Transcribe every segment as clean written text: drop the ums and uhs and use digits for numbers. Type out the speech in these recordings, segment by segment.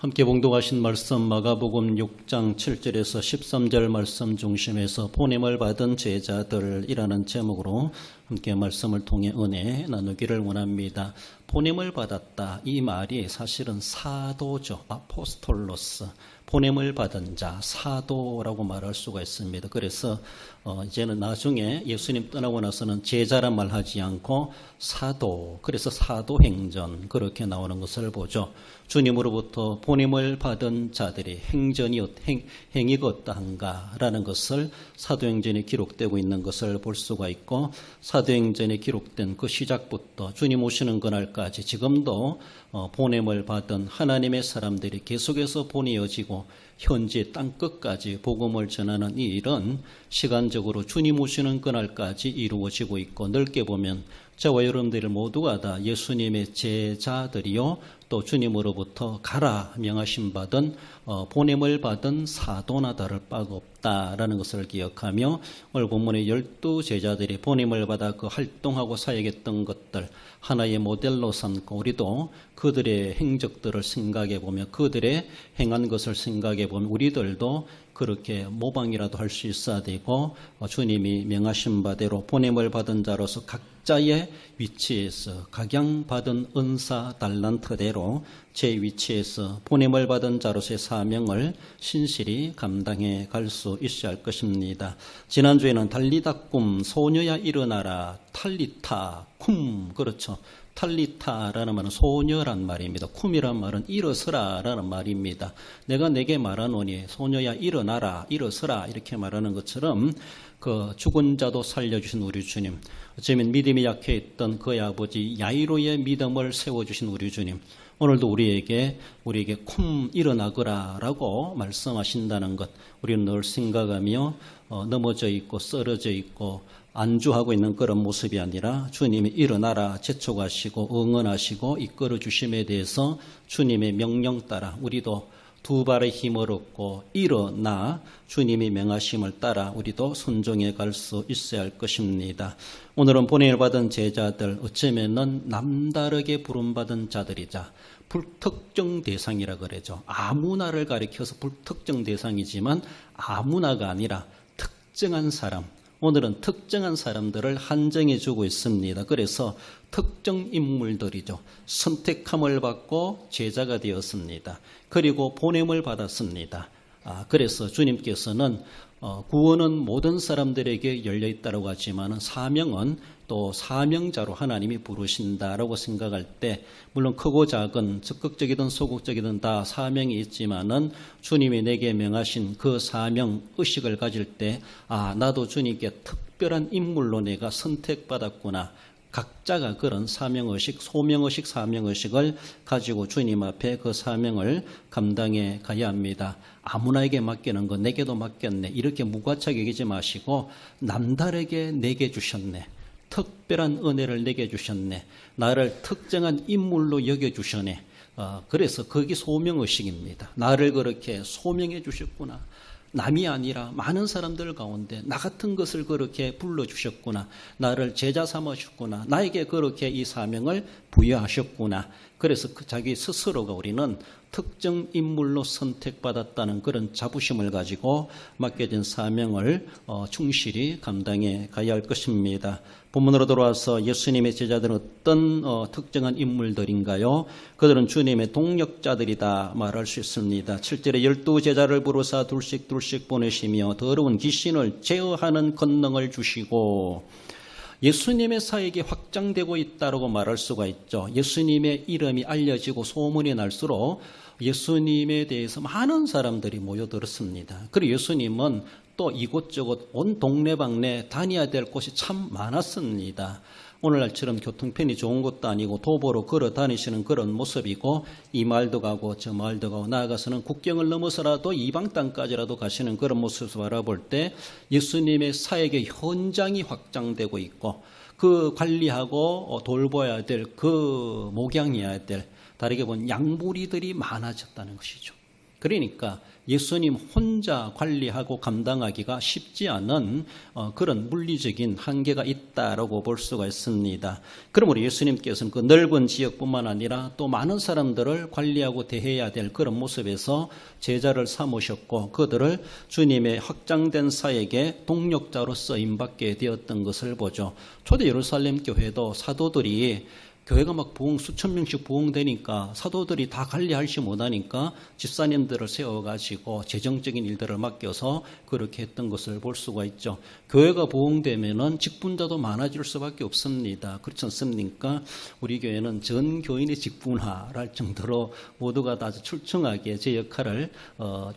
함께 봉독하신 말씀 마가복음 6장 7절에서 13절 말씀 중심에서 보냄을 받은 제자들이라는 제목으로 함께 말씀을 통해 은혜 나누기를 원합니다. 보냄을 받았다, 이 말이 사실은 사도죠. 아포스톨로스, 보냄을 받은 자, 사도라고 말할 수가 있습니다. 그래서 이제는 나중에 예수님 떠나고 나서는 제자란 말 하지 않고 사도, 그래서 사도행전 그렇게 나오는 것을 보죠. 주님으로부터 보냄을 받은 자들이 행위가 어떠한가라는 것을 사도행전에 기록되고 있는 것을 볼 수가 있고, 사도행전에 기록된 그 시작부터 주님 오시는 그날까지 지금도 보냄을 받은 하나님의 사람들이 계속해서 보내어지고 현재 땅끝까지 복음을 전하는 이 일은 시간적으로 주님 오시는 그날까지 이루어지고 있고, 넓게 보면 저와 여러분들 모두가 다 예수님의 제자들이요, 또 주님으로부터 가라 명하심 받은 보냄을 받은 사도나 다를 바가 없다라는 것을 기억하며, 오늘 본문의 12제자들이 보냄을 받아 그 활동하고 사역했던 것들 하나의 모델로 삼고, 우리도 그들의 행적들을 생각해 보며 그들의 행한 것을 생각해 보면 우리들도 그렇게 모방이라도 할 수 있어야 되고, 주님이 명하신 바대로 보냄을 받은 자로서 각자의 위치에서 각양받은 은사 달란트대로 제 위치에서 보냄을 받은 자로서의 사명을 신실히 감당해 갈 수 있어야 할 것입니다. 지난주에는 달리다 꿈, 소녀야 일어나라, 탈리타 쿰, 그렇죠. 탈리타라는 말은 소녀란 말입니다. 쿰이란 말은 일어서라라는 말입니다. 내가 내게 말하노니 소녀야 일어나라, 일어서라 이렇게 말하는 것처럼 그 죽은 자도 살려주신 우리 주님, 어쩌면 믿음이 약해 있던 그의 아버지 야이로의 믿음을 세워주신 우리 주님, 오늘도 우리에게 쿰 일어나거라라고 말씀하신다는 것, 우리는 늘 생각하며 넘어져 있고 쓰러져 있고 안주하고 있는 그런 모습이 아니라 주님이 일어나라 재촉하시고 응원하시고 이끌어 주심에 대해서 주님의 명령 따라 우리도 두 발의 힘을 얻고 일어나 주님이 명하심을 따라 우리도 순종해 갈 수 있어야 할 것입니다. 오늘은 보냄을 받은 제자들, 어쩌면은 남다르게 부름받은 자들이자 불특정 대상이라 그러죠. 아무나를 가리켜서 불특정 대상이지만 아무나가 아니라 특정한 사람, 오늘은 특정한 사람들을 한정해 주고 있습니다. 그래서 특정 인물들이죠. 선택함을 받고 제자가 되었습니다. 그리고 보냄을 받았습니다. 그래서 주님께서는 구원은 모든 사람들에게 열려있다고 하지만 사명은 또 사명자로 하나님이 부르신다라고 생각할 때, 물론 크고 작은 적극적이든 소극적이든 다 사명이 있지만은 주님이 내게 명하신 그 사명 의식을 가질 때, 나도 주님께 특별한 인물로 내가 선택받았구나, 각자가 그런 사명의식, 소명의식, 사명의식을 가지고 주님 앞에 그 사명을 감당해 가야 합니다. 아무나에게 맡기는 거 내게도 맡겼네, 이렇게 무과하게 여기지 마시고 남다르게 내게 주셨네, 특별한 은혜를 내게 주셨네, 나를 특정한 인물로 여겨주셨네. 그래서 그게 소명의식입니다. 나를 그렇게 소명해 주셨구나, 남이 아니라 많은 사람들 가운데 나 같은 것을 그렇게 불러주셨구나, 나를 제자 삼으셨구나, 나에게 그렇게 이 사명을 부여하셨구나. 그래서 자기 스스로가 우리는 특정 인물로 선택받았다는 그런 자부심을 가지고 맡겨진 사명을 충실히 감당해 가야 할 것입니다. 본문으로 돌아와서 예수님의 제자들은 어떤 특정한 인물들인가요? 그들은 주님의 동력자들이다 말할 수 있습니다. 7절에 12제자를 부르사 둘씩 보내시며 더러운 귀신을 제어하는 권능을 주시고, 예수님의 사역이 확장되고 있다고 말할 수가 있죠. 예수님의 이름이 알려지고 소문이 날수록 예수님에 대해서 많은 사람들이 모여들었습니다. 그리고 예수님은 또 이곳저곳 온 동네방네 다녀야 될 곳이 참 많았습니다. 오늘날처럼 교통편이 좋은 것도 아니고 도보로 걸어 다니시는 그런 모습이고, 이 말도 가고 저 말도 가고 나아가서는 국경을 넘어서라도 이방 땅까지라도 가시는 그런 모습을 바라볼 때 예수님의 사역의 현장이 확장되고 있고, 그 관리하고 돌봐야 될, 그 목양해야 될, 다르게 보면 양부리들이 많아졌다는 것이죠. 그러니까 예수님 혼자 관리하고 감당하기가 쉽지 않은 그런 물리적인 한계가 있다라고 볼 수가 있습니다. 그러므로 예수님께서는 그 넓은 지역뿐만 아니라 또 많은 사람들을 관리하고 대해야 될 그런 모습에서 제자를 삼으셨고 그들을 주님의 확장된 사역의 동력자로 쓰임받게 되었던 것을 보죠. 초대 예루살렘 교회도 사도들이 교회가 막 수천 명씩 부흥되니까 사도들이 다 관리하지 못하니까 집사님들을 세워가지고 재정적인 일들을 맡겨서 그렇게 했던 것을 볼 수가 있죠. 교회가 부흥되면은 직분자도 많아질 수밖에 없습니다. 그렇지 않습니까? 우리 교회는 전 교인의 직분화랄 정도로 모두가 다 아주 출중하게 제 역할을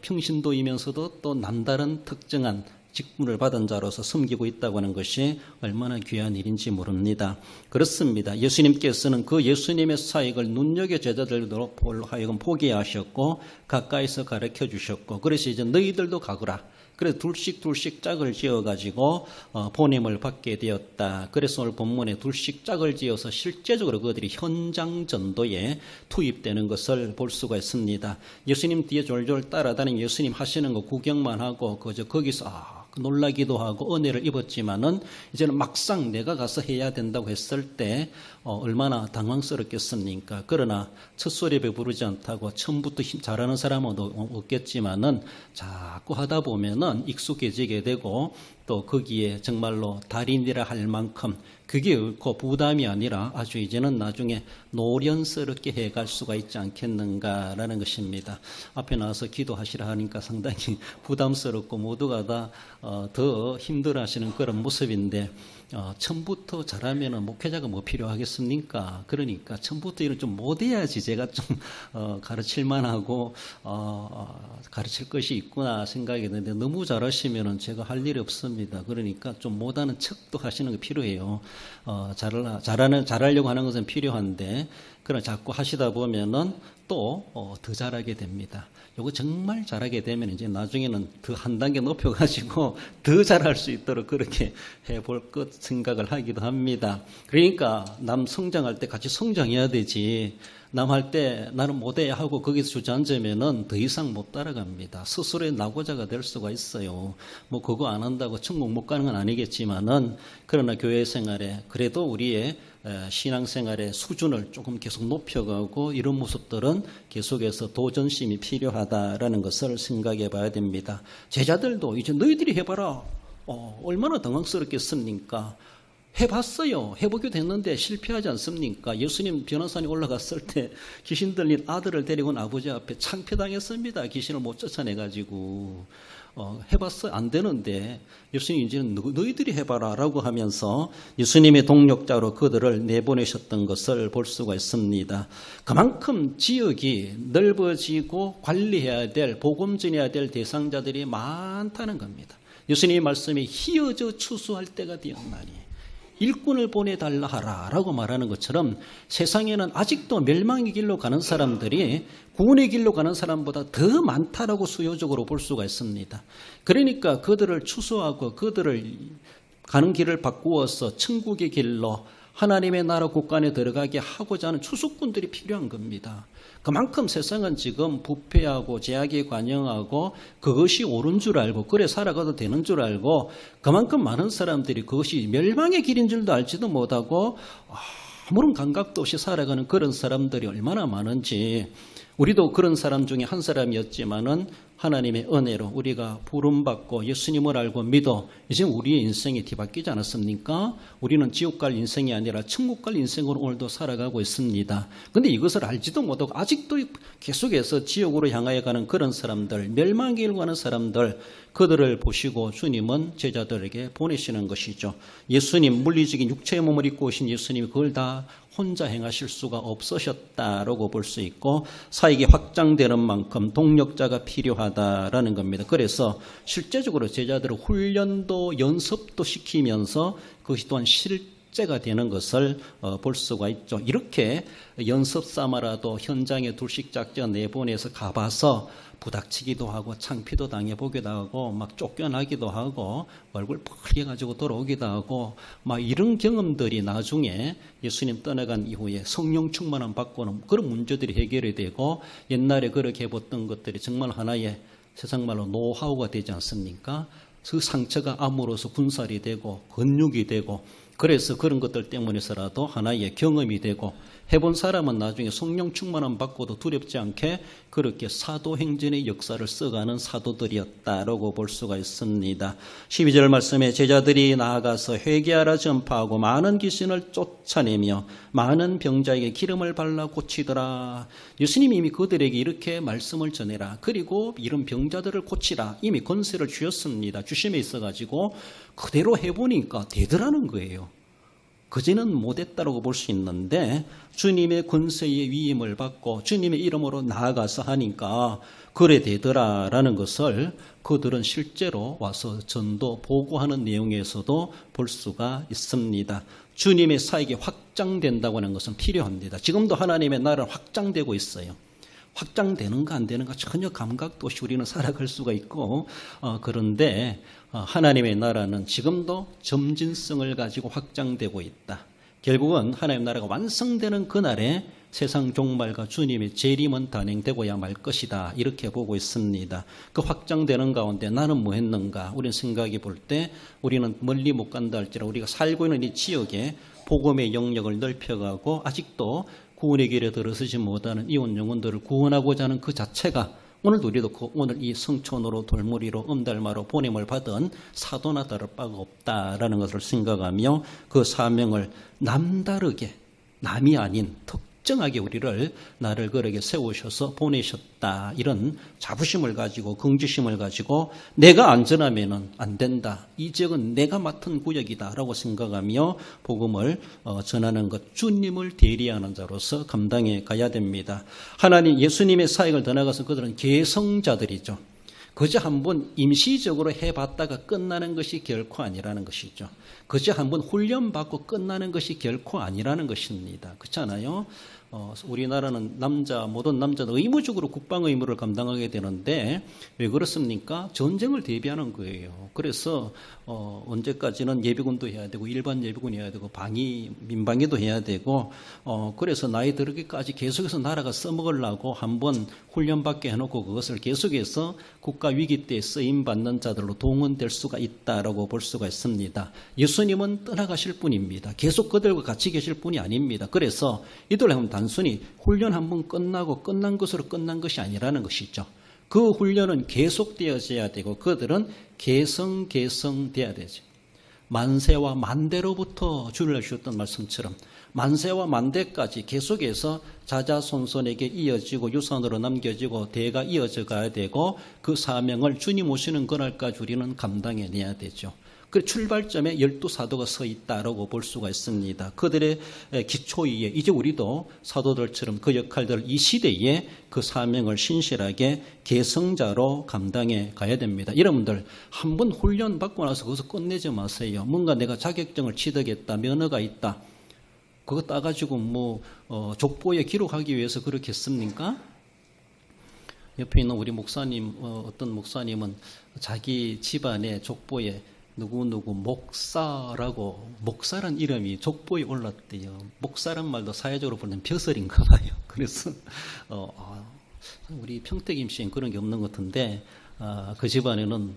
평신도이면서도 또 남다른 특정한 직분을 받은 자로서 섬기고 있다고 하는 것이 얼마나 귀한 일인지 모릅니다. 그렇습니다. 예수님께서는 그 예수님의 사역을 눈여겨 제자들도 하여금 포기해 하셨고 가까이서 가르쳐 주셨고 그래서 이제 너희들도 가거라. 그래서 둘씩 짝을 지어가지고 보냄을 받게 되었다. 그래서 오늘 본문에 둘씩 짝을 지어서 실제적으로 그들이 현장 전도에 투입되는 것을 볼 수가 있습니다. 예수님 뒤에 졸졸 따라다니는 예수님 하시는 거 구경만 하고 그저 거기서 놀라기도 하고 은혜를 입었지만은 이제는 막상 내가 가서 해야 된다고 했을 때 얼마나 당황스럽겠습니까? 그러나 첫 소리에 배부르지 않다고 처음부터 잘하는 사람은 없겠지만은 자꾸 하다 보면은 익숙해지게 되고 또 거기에 정말로 달인이라 할 만큼 그게 그 부담이 아니라 아주 이제는 나중에 노련스럽게 해갈 수가 있지 않겠는가라는 것입니다. 앞에 나와서 기도하시라 하니까 상당히 부담스럽고 모두가 다 더 힘들어하시는 그런 모습인데 처음부터 잘하면 목회자가 뭐 필요하겠습니까? 그러니까 처음부터 이런 좀 못해야지 제가 좀 가르칠만 하고 가르칠 것이 있구나 생각이 드는데 너무 잘하시면 제가 할 일이 없습니다. 그러니까 좀 못하는 척도 하시는 게 필요해요. 잘하려고 하는 것은 필요한데 그러나 자꾸 하시다 보면은 또 더 잘하게 됩니다. 요거 정말 잘하게 되면 이제 나중에는 더 한 단계 높여가지고 더 잘할 수 있도록 그렇게 해볼 것 생각을 하기도 합니다. 그러니까 남 성장할 때 같이 성장해야 되지. 남 할 때 나는 못해 하고 거기서 주저앉으면은 더 이상 못 따라갑니다. 스스로의 낙오자가 될 수가 있어요. 뭐 그거 안 한다고 천국 못 가는 건 아니겠지만은 그러나 교회 생활에 그래도 우리의 신앙생활의 수준을 조금 계속 높여가고 이런 모습들은 계속해서 도전심이 필요하다라는 것을 생각해 봐야 됩니다. 제자들도 이제 너희들이 해봐라. 얼마나 당황스럽겠습니까? 해봤어요. 해보게 됐는데 실패하지 않습니까? 예수님 변호사님 올라갔을 때 귀신 들린 아들을 데리고 온 아버지 앞에 창피당했습니다. 귀신을 못 쫓아내가지고. 해봤어요. 안 되는데 예수님 이제는 너희들이 해봐라 라고 하면서 예수님의 동력자로 그들을 내보내셨던 것을 볼 수가 있습니다. 그만큼 지역이 넓어지고 관리해야 될 복음 전해야 될 대상자들이 많다는 겁니다. 예수님의 말씀이 희어져 추수할 때가 되었나니 일꾼을 보내달라 하라 라고 말하는 것처럼 세상에는 아직도 멸망의 길로 가는 사람들이 구원의 길로 가는 사람보다 더 많다라고 수요적으로 볼 수가 있습니다. 그러니까 그들을 추수하고 그들을 가는 길을 바꾸어서 천국의 길로 하나님의 나라 국간에 들어가게 하고자 하는 추수꾼들이 필요한 겁니다. 그만큼 세상은 지금 부패하고 제약에 관영하고 그것이 옳은 줄 알고 그래 살아가도 되는 줄 알고 그만큼 많은 사람들이 그것이 멸망의 길인 줄도 알지도 못하고 아무런 감각도 없이 살아가는 그런 사람들이 얼마나 많은지 우리도 그런 사람 중에 한 사람이었지만은 하나님의 은혜로 우리가 부름받고 예수님을 알고 믿어 이제 우리의 인생이 뒤바뀌지 않았습니까? 우리는 지옥 갈 인생이 아니라 천국 갈 인생으로 오늘도 살아가고 있습니다. 그런데 이것을 알지도 못하고 아직도 계속해서 지옥으로 향하여 가는 그런 사람들, 멸망의 길로 가는 사람들 그들을 보시고 주님은 제자들에게 보내시는 것이죠. 예수님 물리적인 육체의 몸을 입고 오신 예수님이 그걸 다 혼자 행하실 수가 없으셨다라고 볼 수 있고 사역이 확장되는 만큼 동력자가 필요하다라는 겁니다. 그래서 실제적으로 제자들을 훈련도 연습도 시키면서 그것이 또한 실제가 되는 것을 볼 수가 있죠. 이렇게 연습 삼아라도 현장에 둘씩 작전 내보내서 가봐서 부닥치기도 하고 창피도 당해보기도 하고 막 쫓겨나기도 하고 얼굴 펄게 가지고 돌아오기도 하고 막 이런 경험들이 나중에 예수님 떠나간 이후에 성령 충만함 받고는 그런 문제들이 해결이 되고 옛날에 그렇게 해봤던 것들이 정말 하나의 세상말로 노하우가 되지 않습니까? 그 상처가 암으로서 군살이 되고 근육이 되고 그래서 그런 것들 때문에서라도 하나의 경험이 되고 해본 사람은 나중에 성령 충만함 받고도 두렵지 않게 그렇게 사도행전의 역사를 써가는 사도들이었다라고 볼 수가 있습니다. 12절 말씀에 제자들이 나아가서 회개하라 전파하고 많은 귀신을 쫓아내며 많은 병자에게 기름을 발라 고치더라. 예수님이 이미 그들에게 이렇게 말씀을 전해라. 그리고 이런 병자들을 고치라. 이미 권세를 주셨습니다. 주심에 있어가지고 그대로 해보니까 되더라는 거예요. 그제는 못했다고 볼 수 있는데 주님의 권세의 위임을 받고 주님의 이름으로 나아가서 하니까 그래 되더라라는 것을 그들은 실제로 와서 전도 보고하는 내용에서도 볼 수가 있습니다. 주님의 사역이 확장된다고 하는 것은 필요합니다. 지금도 하나님의 나라는 확장되고 있어요. 확장되는가 안 되는가 전혀 감각도 없이 우리는 살아갈 수가 있고 그런데 하나님의 나라는 지금도 점진성을 가지고 확장되고 있다. 결국은 하나님의 나라가 완성되는 그날에 세상 종말과 주님의 재림은 단행되고야 말 것이다. 이렇게 보고 있습니다. 그 확장되는 가운데 나는 뭐 했는가? 우리는 생각해 볼 때 우리는 멀리 못 간다 할지라도 우리가 살고 있는 이 지역에 복음의 영역을 넓혀가고 아직도 구원의 길에 들어서지 못하는 이혼 영혼들을 구원하고자 하는 그 자체가 오늘도 우리도 오늘 이 성촌으로 돌무리로 엄달마로 보냄을 받은 사도나 다를 바가 없다라는 것을 생각하며 그 사명을 남다르게 남이 아닌 특정하게 우리를 나를 그렇게 세우셔서 보내셨다. 이런 자부심을 가지고 긍지심을 가지고 내가 안전하면 안 된다. 이 지역은 내가 맡은 구역이다 라고 생각하며 복음을 전하는 것, 주님을 대리하는 자로서 감당해 가야 됩니다. 하나님 예수님의 사역을 더 나가서 그들은 계성자들이죠. 그저 한번 임시적으로 해봤다가 끝나는 것이 결코 아니라는 것이죠. 그저 한번 훈련받고 끝나는 것이 결코 아니라는 것입니다. 그렇잖아요. 우리나라는 모든 남자는 의무적으로 국방 의무를 감당하게 되는데 왜 그렇습니까? 전쟁을 대비하는 거예요. 그래서 언제까지는 예비군도 해야 되고 일반 예비군 해야 되고 민방위도 해야 되고 그래서 나이 들기까지 계속해서 나라가 써먹으려고 한번 훈련받게 해놓고 그것을 계속해서 국가 위기 때 쓰임받는 자들로 동원될 수가 있다라고 볼 수가 있습니다. 예수님은 떠나가실 분입니다. 계속 그들과 같이 계실 분이 아닙니다. 그래서 이들 하면 단순히 훈련 한번 끝나고 끝난 것으로 끝난 것이 아니라는 것이죠. 그 훈련은 계속되어져야 되고 그들은 개성돼야 되죠. 만세와 만대로부터 주를 주셨던 말씀처럼 만세와 만대까지 계속해서 자자손손에게 이어지고 유산으로 남겨지고 대가 이어져 가야 되고 그 사명을 주님 오시는 그날까지 우리는 감당해내야 되죠. 그 출발점에 12사도가 서 있다라고 볼 수가 있습니다. 그들의 기초 위에 이제 우리도 사도들처럼 그 역할들을 이 시대에 그 사명을 신실하게 계승자로 감당해 가야 됩니다. 여러분들 한번 훈련 받고 나서 거기서 끝내지 마세요. 뭔가 내가 자격증을 취득했다, 면허가 있다. 그거 따가지고 족보에 기록하기 위해서 그렇게 했습니까? 옆에 있는 우리 목사님, 어떤 목사님은 자기 집안의 족보에 누구누구 목사란 이름이 족보에 올랐대요. 목사란 말도 사회적으로 보면 벼슬인가 봐요. 그래서 우리 평택임 씨는 그런 게 없는 것 같은데 그 집안에는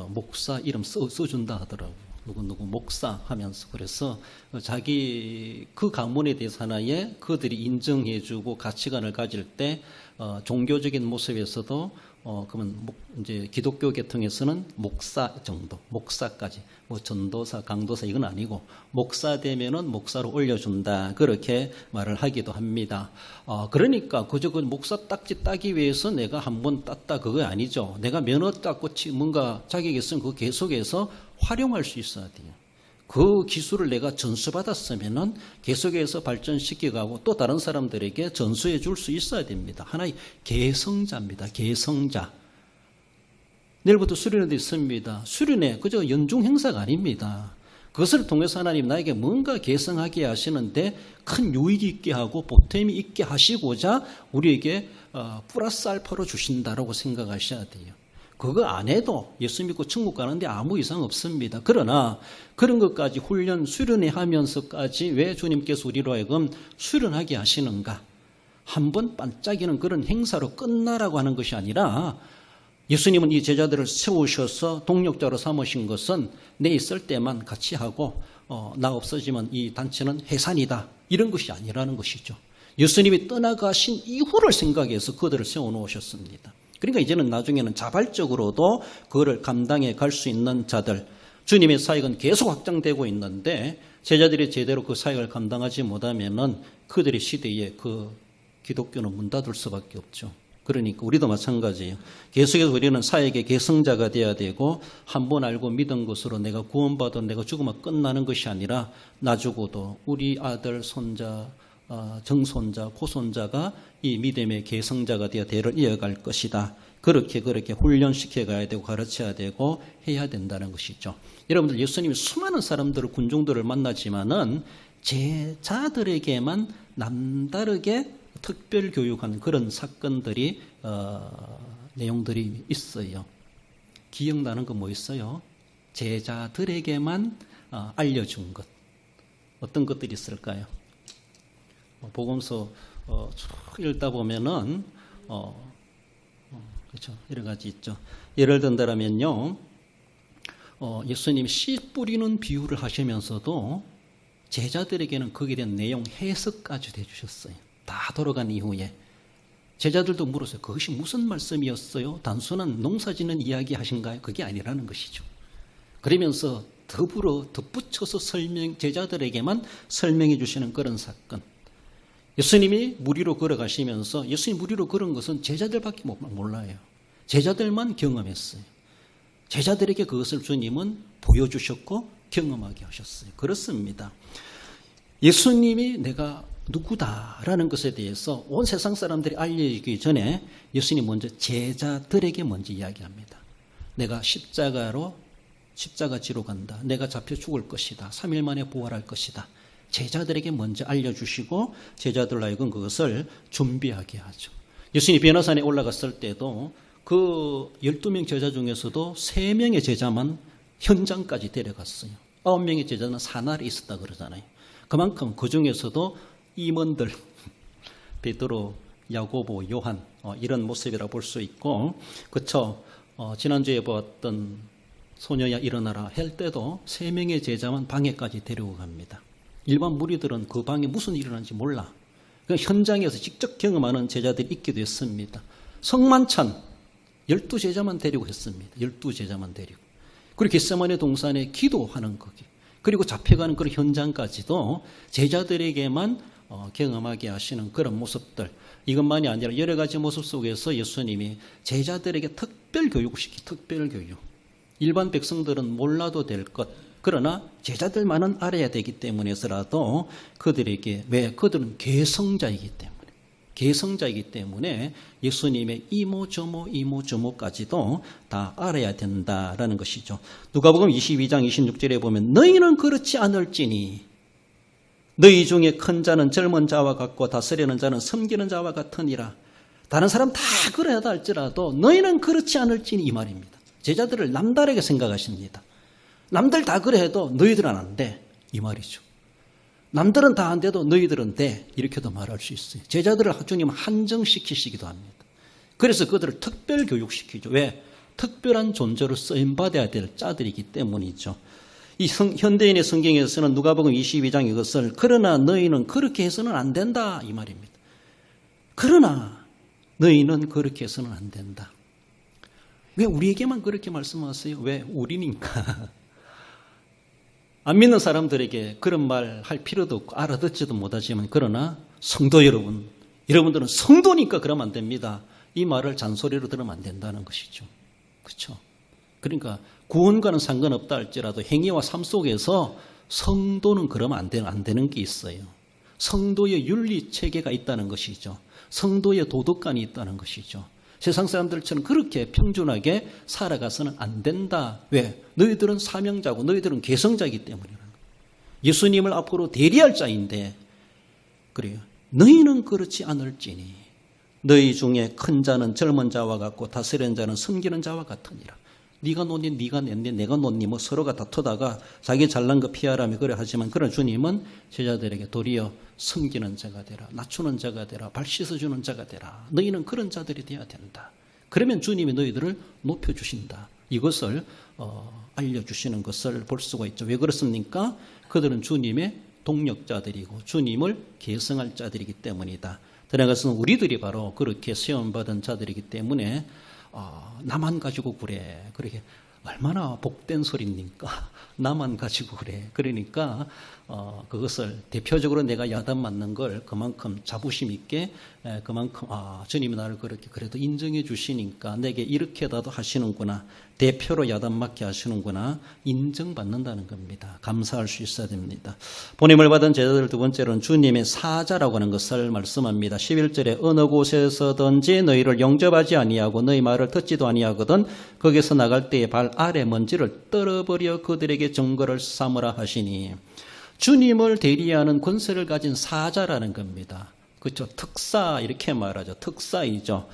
목사 이름 써준다 하더라고요. 누구 목사 하면서. 그래서 자기 그 가문에 대해서 하나의 그들이 인정해주고 가치관을 가질 때 종교적인 모습에서도 그러면 이제 기독교 계통에서는 목사 정도, 목사까지 전도사, 강도사 이건 아니고 목사 되면은 목사로 올려준다 그렇게 말을 하기도 합니다. 그러니까 그저 그 목사 딱지 따기 위해서 내가 한번 땄다 그거 아니죠. 내가 면허 땄고 뭔가 자격이 있으면 그거 계속해서 활용할 수 있어야 돼요. 그 기술을 내가 전수받았으면은 계속해서 발전시켜가고 또 다른 사람들에게 전수해 줄 수 있어야 됩니다. 하나의 계성자입니다. 계성자. 내일부터 수련회도 있습니다. 수련회 그저 연중 행사가 아닙니다. 그것을 통해서 하나님 나에게 뭔가 개성하게 하시는데 큰 유익이 있게 하고 보탬이 있게 하시고자 우리에게 플러스 알파로 주신다라고 생각하셔야 돼요. 그거 안 해도 예수 믿고 천국 가는데 아무 이상 없습니다. 그러나 그런 것까지 훈련, 수련해 하면서까지 왜 주님께서 우리로 하여금 수련하게 하시는가? 한번 반짝이는 그런 행사로 끝나라고 하는 것이 아니라 예수님은 이 제자들을 세우셔서 동력자로 삼으신 것은 내 있을 때만 같이 하고 나 없어지면 이 단체는 해산이다. 이런 것이 아니라는 것이죠. 예수님이 떠나가신 이후를 생각해서 그들을 세워놓으셨습니다. 그러니까 이제는 나중에는 자발적으로도 그거를 감당해 갈 수 있는 자들, 주님의 사역은 계속 확장되고 있는데 제자들이 제대로 그 사역을 감당하지 못하면은 그들의 시대에 그 기독교는 문 닫을 수밖에 없죠. 그러니까 우리도 마찬가지예요. 계속해서 우리는 사역의 개성자가 되어야 되고 한 번 알고 믿은 것으로 내가 구원받아 내가 죽으면 끝나는 것이 아니라 나 죽어도 우리 아들, 손자, 정손자, 고손자가 이 믿음의 개성자가 되어 대를 이어갈 것이다. 그렇게 훈련시켜 가야 되고 가르쳐야 되고 해야 된다는 것이죠. 여러분들 예수님이 수많은 사람들을 군중들을 만나지만은 제자들에게만 남다르게 특별 교육한 그런 사건들이 내용들이 있어요. 기억나는 거 뭐 있어요? 제자들에게만 알려준 것. 어떤 것들이 있을까요? 복음서 쭉 읽다 보면은 그렇죠. 여러 가지 있죠. 예를 든다면요, 예수님이 씨 뿌리는 비유를 하시면서도 제자들에게는 거기에 대한 내용 해석까지 해주셨어요. 다 돌아간 이후에 제자들도 물었어요. 그것이 무슨 말씀이었어요? 단순한 농사짓는 이야기 하신가요? 그게 아니라는 것이죠. 그러면서 더불어 덧붙여서 제자들에게만 설명해 주시는 그런 사건. 예수님이 무리로 걸어가시면서 예수님 무리로 걸은 것은 제자들밖에 몰라요. 제자들만 경험했어요. 제자들에게 그것을 주님은 보여주셨고 경험하게 하셨어요. 그렇습니다. 예수님이 내가 누구다라는 것에 대해서 온 세상 사람들이 알려지기 전에 예수님 먼저 제자들에게 먼저 이야기합니다. 내가 십자가 지로 간다. 내가 잡혀 죽을 것이다. 3일 만에 부활할 것이다. 제자들에게 먼저 알려주시고 제자들 하여금 그것을 준비하게 하죠. 예수님이 변화산에 올라갔을 때도 그 12명 제자 중에서도 3명의 제자만 현장까지 데려갔어요. 9명의 제자는 사날에 있었다 그러잖아요. 그만큼 그 중에서도 임원들, 베드로, 야고보, 요한 이런 모습이라 볼 수 있고, 그렇죠. 지난주에 보았던 소녀야 일어나라 할 때도 3명의 제자만 방에까지 데리고 갑니다. 일반 무리들은 그 방에 무슨 일이 일어나는지 몰라. 현장에서 직접 경험하는 제자들이 있기도 했습니다. 성만찬 12제자만 데리고 했습니다. 12제자만 데리고. 그리고 겟세마네 동산에 기도하는 거기. 그리고 잡혀가는 그런 현장까지도 제자들에게만 경험하게 하시는 그런 모습들. 이것만이 아니라 여러 가지 모습 속에서 예수님이 제자들에게 특별 교육. 일반 백성들은 몰라도 될 것. 그러나 제자들만은 알아야 되기 때문에서라도 그들에게, 왜? 그들은 개성자이기 때문에 예수님의 이모저모까지도 다 알아야 된다라는 것이죠. 누가복음 22장 26절에 보면 너희는 그렇지 않을지니 너희 중에 큰 자는 젊은 자와 같고 다스리는 자는 섬기는 자와 같으니라. 다른 사람 다 그러하다 할지라도 너희는 그렇지 않을지니 이 말입니다. 제자들을 남다르게 생각하십니다. 남들 다 그래 해도 너희들은 안 돼. 이 말이죠. 남들은 다 안 돼도 너희들은 돼. 이렇게도 말할 수 있어요. 제자들을 주님은 한정시키시기도 합니다. 그래서 그들을 특별 교육시키죠. 왜? 특별한 존재로 쓰임받아야 될 자들이기 때문이죠. 이 현대인의 성경에서는 누가복음 22장 이것을 그러나 너희는 그렇게 해서는 안 된다 이 말입니다. 그러나 너희는 그렇게 해서는 안 된다. 왜 우리에게만 그렇게 말씀하세요? 왜? 우리니까. 안 믿는 사람들에게 그런 말 할 필요도 없고 알아듣지도 못하지만 그러나 성도 여러분, 여러분들은 성도니까 그러면 안 됩니다. 이 말을 잔소리로 들으면 안 된다는 것이죠. 그렇죠? 그러니까 구원과는 상관없다 할지라도 행위와 삶 속에서 성도는 그러면 안 되는 게 있어요. 성도의 윤리체계가 있다는 것이죠. 성도의 도덕관이 있다는 것이죠. 세상 사람들처럼 그렇게 평준하게 살아가서는 안 된다. 왜? 너희들은 사명자고 너희들은 개성자이기 때문이라. 예수님을 앞으로 대리할 자인데 그래요. 너희는 그렇지 않을지니 너희 중에 큰 자는 젊은 자와 같고 다스리는 자는 섬기는 자와 같으니라. 네가 놓니 네가 냈니 내가 놓니 뭐 서로가 다투다가 자기 잘난 거 피하라며 그래 하지만 그런 주님은 제자들에게 도리어 섬기는 자가 되라, 낮추는 자가 되라, 발 씻어주는 자가 되라. 너희는 그런 자들이 되어야 된다. 그러면 주님이 너희들을 높여주신다. 이것을 알려주시는 것을 볼 수가 있죠. 왜 그렇습니까? 그들은 주님의 동력자들이고 주님을 계승할 자들이기 때문이다. 그런 것은 우리들이 바로 그렇게 세움받은 자들이기 때문에 나만 가지고 그래. 그렇게 얼마나 복된 소리입니까? 나만 가지고 그래. 그러니까 그것을 대표적으로 내가 야단 맞는 걸 그만큼 자부심 있게 그만큼 주님이 나를 그렇게 그래도 인정해 주시니까 내게 이렇게라도 하시는구나. 대표로 야단 맞게 하시는구나. 인정받는다는 겁니다. 감사할 수 있어야 됩니다. 보냄을 받은 제자들 두 번째로는 주님의 사자라고 하는 것을 말씀합니다. 11절에 어느 곳에서든지 너희를 영접하지 아니하고 너희 말을 듣지도 아니하거든 거기서 나갈 때에 발 아래 먼지를 떨어버려 그들에게 증거를 삼으라 하시니 주님을 대리하는 권세를 가진 사자라는 겁니다. 그렇죠. 특사 이렇게 말하죠. 특사이죠.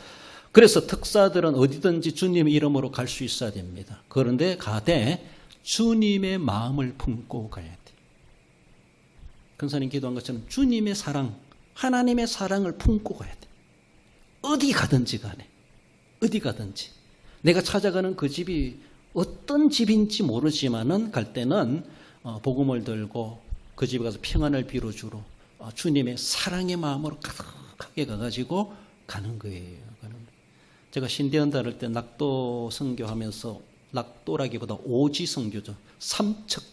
그래서 특사들은 어디든지 주님의 이름으로 갈 수 있어야 됩니다. 그런데 가되 주님의 마음을 품고 가야 돼요. 근사님 기도한 것처럼 주님의 사랑, 하나님의 사랑을 품고 가야 돼요. 어디 가든지 간에 어디 가든지 내가 찾아가는 그 집이 어떤 집인지 모르지만은 갈 때는 복음을 들고 그 집에 가서 평안을 빌어주러 주님의 사랑의 마음으로 가득하게 가가지고 가는 거예요. 제가 신대원 다닐 때 낙도 선교하면서 낙도라기보다 오지 선교죠. 삼척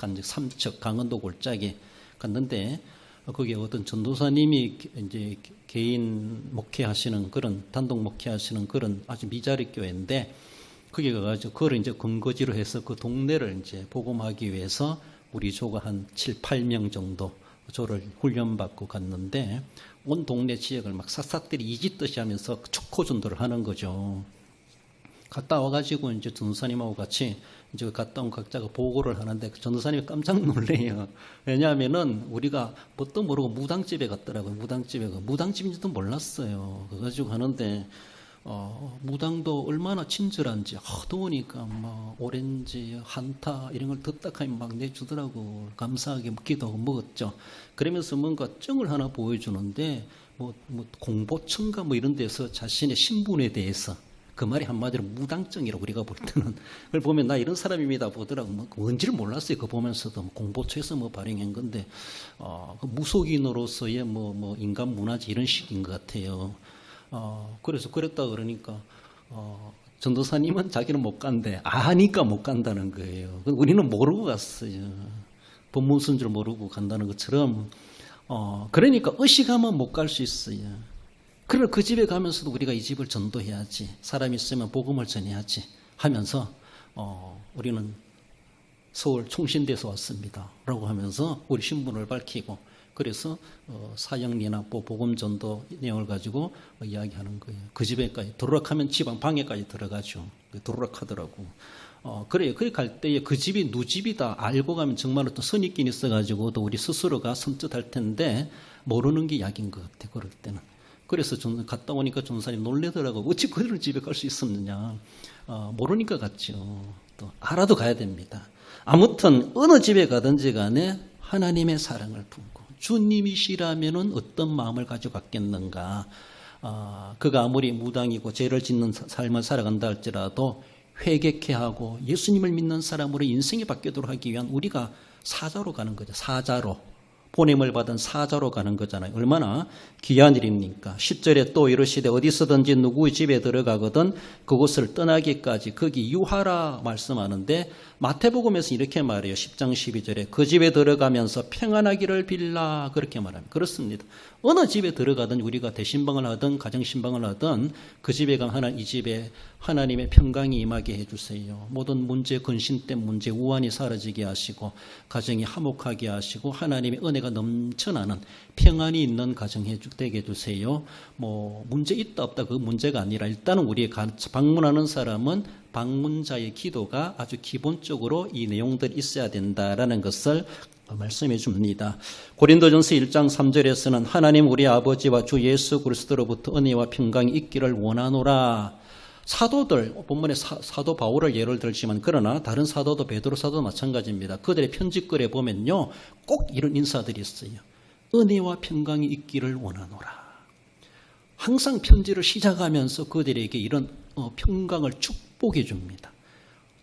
강원도 골짜기 갔는데 거기에 어떤 전도사님이 이제 개인 목회하시는 그런 단독 목회하시는 그런 아주 미자리 교회인데 거기 가가지고 그걸 이제 근거지로 해서 그 동네를 이제 복음하기 위해서 우리 조가 한 7, 8명 정도 조를 훈련받고 갔는데 온 동네 지역을 막 샅샅들이 이짓듯이 하면서 축호 전도를 하는 거죠. 갔다 와가지고 이제 전도사님하고 같이 이제 갔다 온 각자가 보고를 하는데 전도사님이 깜짝 놀래요. 왜냐하면은 우리가 뭣도 모르고 무당집에 갔더라고요. 무당집인지도 몰랐어요. 그래가지고 하는데 무당도 얼마나 친절한지 더우니까 막 오렌지, 한타 이런 걸 득딱하게 막 내주더라고. 감사하게 기도하고 먹었죠. 그러면서 뭔가 증을 하나 보여주는데 뭐 공보청가 뭐 이런 데서 자신의 신분에 대해서 그 말이 한마디로 무당증이라고 우리가 볼 때는 그걸 보면 나 이런 사람입니다 보더라고. 뭔지를 몰랐어요. 그거 보면서도 공보처에서 발행한 건데 무속인으로서의 뭐 인간 문화지 이런 식인 것 같아요. 그래서 그랬다 그러니까 전도사님은 자기는 못 간대. 아니까 못 간다는 거예요. 우리는 모르고 갔어요. 법문 쓴 줄 모르고 간다는 것처럼 그러니까 의식하면 못 갈 수 있어요. 그러나 그 집에 가면서도 우리가 이 집을 전도해야지. 사람이 있으면 복음을 전해야지 하면서 우리는 서울 총신대에서 왔습니다 라고 하면서 우리 신분을 밝히고 그래서 사형리납보 복음전도 내용을 가지고 이야기하는 거예요. 그 집에까지 도루락하면 지방 방에까지 들어가죠. 도루락하더라고. 그래요. 그래 갈 때에 그 집이 누집이다 알고 가면 정말 어떤 선입견이 있어가지고 또 우리 스스로가 섬찟할 텐데 모르는 게 약인 것 같아. 그럴 때는. 그래서 갔다 오니까 전사님 놀래더라고. 어찌 그런 집에 갈 수 있었느냐. 모르니까 갔죠. 또 알아도 가야 됩니다. 아무튼 어느 집에 가든지 간에 하나님의 사랑을 품고 주님이시라면은 어떤 마음을 가지고 갔겠는가. 그가 아무리 무당이고 죄를 짓는 삶을 살아간다 할지라도 회개케 하고 예수님을 믿는 사람으로 인생이 바뀌도록 하기 위한 우리가 사자로 가는 거죠. 사자로. 보냄을 받은 사자로 가는 거잖아요. 얼마나 귀한 일입니까? 10절에 또 이르시되 어디서든지 누구의 집에 들어가거든 그곳을 떠나기까지 거기 유하라 말씀하는데 마태복음에서 이렇게 말해요. 10장 12절에 그 집에 들어가면서 평안하기를 빌라 그렇게 말합니다. 그렇습니다. 어느 집에 들어가든 우리가 대신방을 하든 가정신방을 하든 그 집에 가면 이 집에 하나님의 평강이 임하게 해주세요. 모든 문제, 근심된 문제, 우환이 사라지게 하시고 가정이 화목하게 하시고 하나님의 은혜가 넘쳐나는 평안이 있는 가정 되게 해주세요. 문제 있다 없다 그 문제가 아니라 일단은 우리 방문하는 사람은 방문자의 기도가 아주 기본적으로 이 내용들이 있어야 된다라는 것을 말씀해 줍니다. 고린도전서 1장 3절에서는 하나님 우리 아버지와 주 예수 그리스도로부터 은혜와 평강이 있기를 원하노라. 사도들, 본문에 사도 바울을 예를 들지만 그러나 다른 사도도 베드로 사도도 마찬가지입니다. 그들의 편지글에 보면요, 꼭 이런 인사들이 있어요. 은혜와 평강이 있기를 원하노라. 항상 편지를 시작하면서 그들에게 이런 평강을 축복해 줍니다.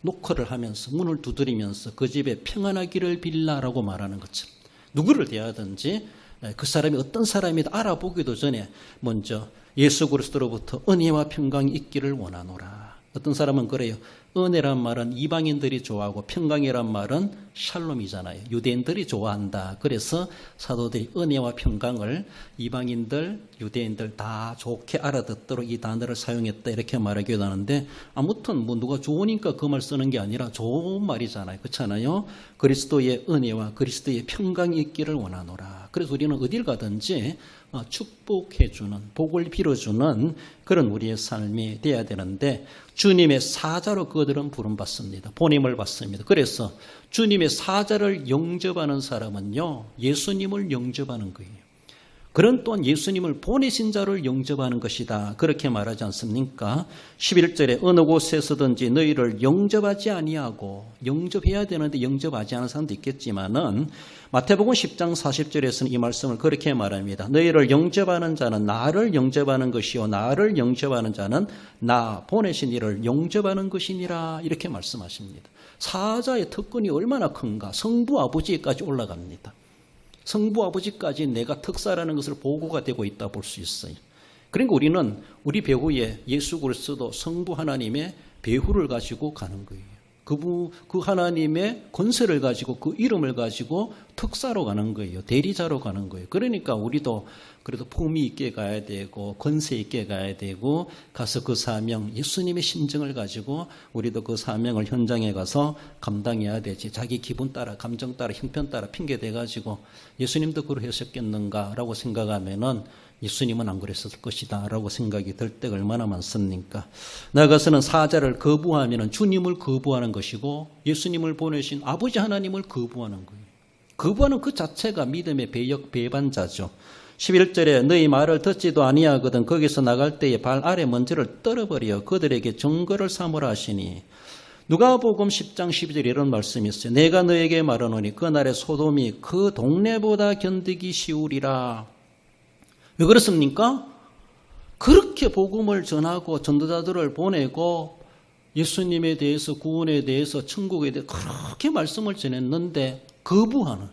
노크를 하면서 문을 두드리면서 그 집에 평안하기를 빌라라고 말하는 것처럼 누구를 대하든지 그 사람이 어떤 사람이다 알아보기도 전에 먼저 예수 그리스도로부터 은혜와 평강이 있기를 원하노라. 어떤 사람은 그래요. 은혜란 말은 이방인들이 좋아하고 평강이란 말은 샬롬이잖아요. 유대인들이 좋아한다. 그래서 사도들이 은혜와 평강을 이방인들, 유대인들 다 좋게 알아듣도록 이 단어를 사용했다. 이렇게 말하기도 하는데 아무튼 뭐 누가 좋으니까 그 말 쓰는 게 아니라 좋은 말이잖아요. 그렇잖아요. 그리스도의 은혜와 그리스도의 평강이 있기를 원하노라. 그래서 우리는 어딜 가든지 축복해주는, 복을 빌어주는 그런 우리의 삶이 돼야 되는데 주님의 사자로 그들은 부름받습니다. 보냄을 받습니다. 그래서 주님의 사자를 영접하는 사람은요, 예수님을 영접하는 거예요. 그런 또한 예수님을 보내신 자를 영접하는 것이다. 그렇게 말하지 않습니까? 11절에 어느 곳에서든지 너희를 영접하지 아니하고, 영접해야 되는데 영접하지 않은 사람도 있겠지만은 마태복음 10장 40절에서는 이 말씀을 그렇게 말합니다. 너희를 영접하는 자는 나를 영접하는 것이요 나를 영접하는 자는 나 보내신 이를 영접하는 것이니라. 이렇게 말씀하십니다. 사자의 특권이 얼마나 큰가. 성부 아버지까지 올라갑니다. 성부 아버지까지 내가 특사라는 것을 보고가 되고 있다 볼 수 있어요. 그러니까 우리는 우리 배후에 예수 그리스도 성부 하나님의 배후를 가지고 가는 거예요. 그 하나님의 권세를 가지고 그 이름을 가지고 특사로 가는 거예요. 대리자로 가는 거예요. 그러니까 우리도 그래도 품위 있게 가야 되고 권세 있게 가야 되고 가서 그 사명, 예수님의 심정을 가지고 우리도 그 사명을 현장에 가서 감당해야 되지. 자기 기분 따라, 감정 따라, 형편 따라 핑계 대가지고 예수님도 그러셨겠는가라고 생각하면은 예수님은 안 그랬을 것이다 라고 생각이 들 때가 얼마나 많습니까? 나아가서는 사자를 거부하면 주님을 거부하는 것이고 예수님을 보내신 아버지 하나님을 거부하는 거예요. 거부하는 그 자체가 믿음의 배반자죠. 11절에 너희 말을 듣지도 아니하거든 거기서 나갈 때에 발 아래 먼지를 떨어버려 그들에게 증거를 삼으라 하시니 누가복음 10장 12절에 이런 말씀이 있어요. 내가 너에게 말하노니 그날의 소돔이 그 동네보다 견디기 쉬우리라. 왜 그렇습니까? 그렇게 복음을 전하고 전도자들을 보내고 예수님에 대해서 구원에 대해서 천국에 대해서 그렇게 말씀을 전했는데 거부하는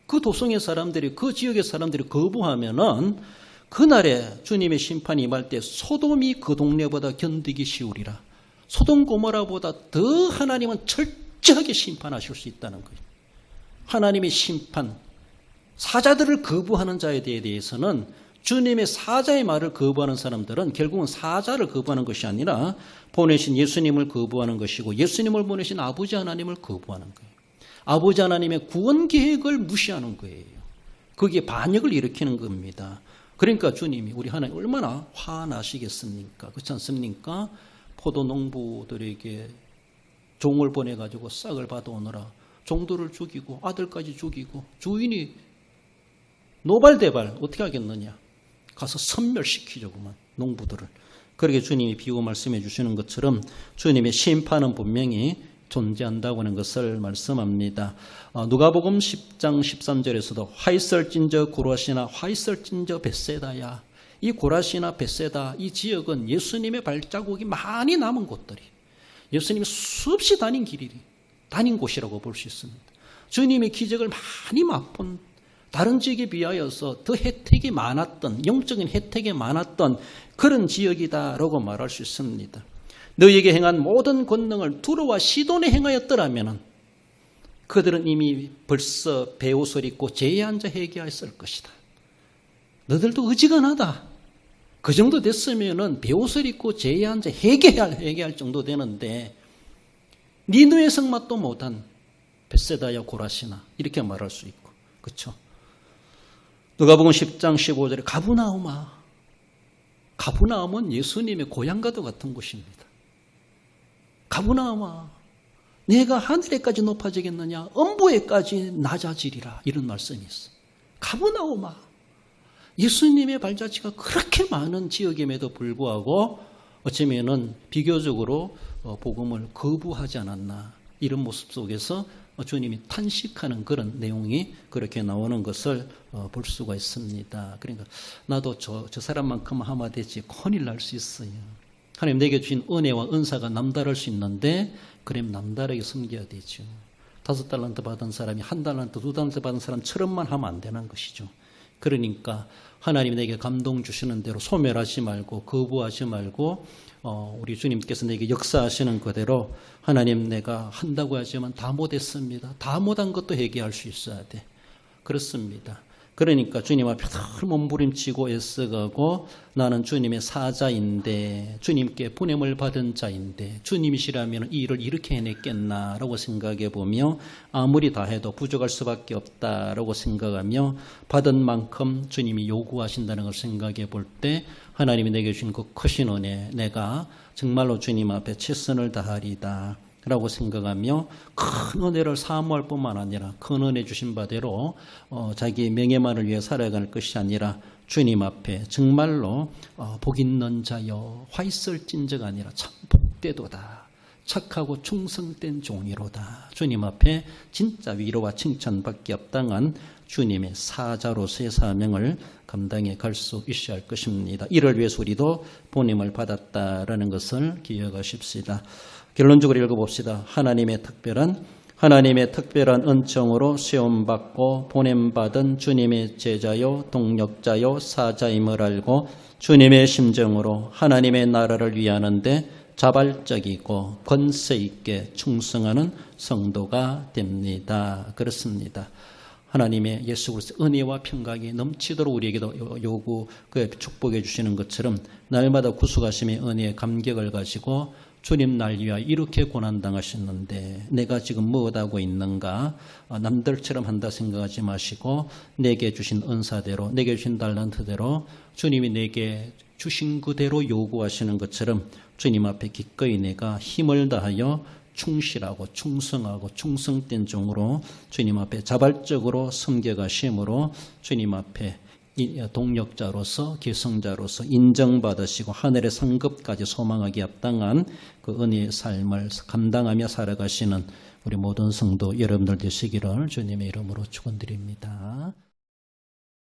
그 도성의 사람들이 그 지역의 사람들이 거부하면은 그날에 주님의 심판이 임할 때 소돔이 그 동네보다 견디기 쉬우리라. 소돔 고모라보다 더 하나님은 철저하게 심판하실 수 있다는 거예요. 하나님의 심판, 사자들을 거부하는 자에 대해서는 주님의 사자의 말을 거부하는 사람들은 결국은 사자를 거부하는 것이 아니라 보내신 예수님을 거부하는 것이고 예수님을 보내신 아버지 하나님을 거부하는 거예요. 아버지 하나님의 구원 계획을 무시하는 거예요. 그게 반역을 일으키는 겁니다. 그러니까 주님이 우리 하나님 얼마나 화나시겠습니까? 그렇지 않습니까? 포도 농부들에게 종을 보내가지고 싹을 받아오느라 종들을 죽이고 아들까지 죽이고 주인이 노발대발 어떻게 하겠느냐. 가서 섬멸시키려고만 농부들을. 그렇게 주님이 비유 말씀해 주시는 것처럼 주님의 심판은 분명히 존재한다고 하는 것을 말씀합니다. 누가복음 10장 13절에서도 화이설진저 고라시나 화이설진저 벳세다야. 이 고라시나 벳세다 이 지역은 예수님의 발자국이 많이 남은 곳들이 예수님이 수없이 다닌 곳이라고 볼 수 있습니다. 주님의 기적을 많이 맛본 다른 지역에 비하여서 더 혜택이 많았던 영적인 혜택이 많았던 그런 지역이다라고 말할 수 있습니다. 너희에게 행한 모든 권능을 두로와 시돈에 행하였더라면 그들은 이미 벌써 베옷을 입고 제에 앉아 회개하였을 것이다. 너희들도 어지간하다. 그 정도 됐으면은 베옷을 입고 제에 앉아 회개할 정도 되는데 니누의 성맛도 못한 벳세다야 고라시나 이렇게 말할 수 있고 그렇죠? 누가복음 10장 15절에 가브나움은 예수님의 고향과도 같은 곳입니다. 가브나움아 내가 하늘에까지 높아지겠느냐? 음부에까지 낮아지리라. 이런 말씀이 있어. 가버나움아. 예수님의 발자취가 그렇게 많은 지역임에도 불구하고 어쩌면은 비교적으로 복음을 거부하지 않았나. 이런 모습 속에서 주님이 탄식하는 그런 내용이 그렇게 나오는 것을 볼 수가 있습니다. 그러니까 나도 저 사람만큼 하면 되지 큰일 날 수 있어요. 하나님 내게 주신 은혜와 은사가 남다를 수 있는데 그럼 남다르게 섬겨야 되죠. 5달란트 받은 사람이 1달란트, 2달란트 받은 사람처럼만 하면 안 되는 것이죠. 그러니까 하나님이 내게 감동 주시는 대로 소멸하지 말고 거부하지 말고 우리 주님께서 내게 역사하시는 그대로 하나님 내가 한다고 하지만 다 못했습니다. 다 못한 것도 회개할 수 있어야 돼. 그렇습니다. 그러니까 주님 앞에 늘 몸부림치고 애써가고 나는 주님의 사자인데 주님께 보냄을 받은 자인데 주님이시라면 이 일을 이렇게 해냈겠나라고 생각해 보며 아무리 다 해도 부족할 수밖에 없다라고 생각하며 받은 만큼 주님이 요구하신다는 걸 생각해 볼 때 하나님이 내게 주신 그 크신 은혜 내가 정말로 주님 앞에 최선을 다하리다 라고 생각하며 큰 은혜를 사모할 뿐만 아니라 큰 은혜 주신 바대로 자기의 명예만을 위해 살아갈 것이 아니라 주님 앞에 정말로 복 있는 자여 화 있을진저가 아니라 참 복되도다. 착하고 충성된 종이로다. 주님 앞에 진짜 위로와 칭찬밖에 없당한 주님의 사자로서의 사명을 감당해 갈 수 있어야 할 것입니다. 이를 위해서 우리도 보냄을 받았다라는 것을 기억하십시다. 결론적으로 읽어봅시다. 하나님의 특별한 은총으로 시험받고 보냄받은 주님의 제자요 동력자요 사자임을 알고 주님의 심정으로 하나님의 나라를 위하는데 자발적이고 권세 있게 충성하는 성도가 됩니다. 그렇습니다. 하나님의 예수 그리스도의 은혜와 평강이 넘치도록 우리에게도 축복해 주시는 것처럼 날마다 구속하심의 은혜에 감격을 가지고 주님 날 위하여 이렇게 고난당하셨는데 내가 지금 무엇하고 있는가? 남들처럼 한다 생각하지 마시고 내게 주신 은사대로 내게 주신 달란트대로 주님이 내게 주신 그대로 요구하시는 것처럼 주님 앞에 기꺼이 내가 힘을 다하여 충실하고 충성하고 충성된 종으로 주님 앞에 자발적으로 섬겨가심으로 주님 앞에 동력자로서 계승자로서 인정받으시고 하늘의 상급까지 소망하기 합당한 그 은혜의 삶을 감당하며 살아가시는 우리 모든 성도 여러분들 되시기를 주님의 이름으로 축원드립니다.